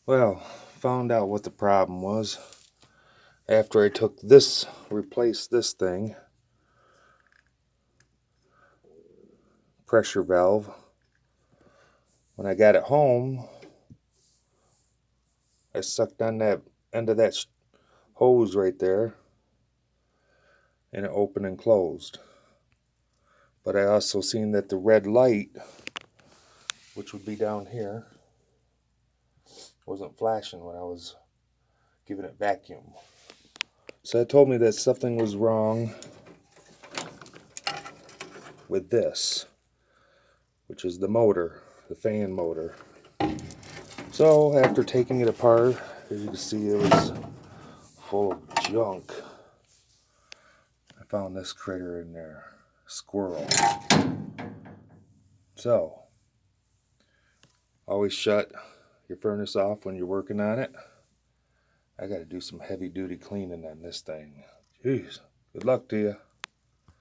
Well, found out what the problem was after I took this, replaced this thing, pressure valve. When I got it home, I sucked on that end of that hose right there, and it opened and closed. But I also seen that the red light, which would be down here, wasn't flashing when I was giving it vacuum. So it told me that something was wrong with this, which is the motor, the fan motor. So after taking it apart, as you can see, it was full of junk. I found this critter in there, squirrel. So always shut your furnace off when you're working on it. I got to do some heavy duty cleaning on this thing. Jeez, good luck to you.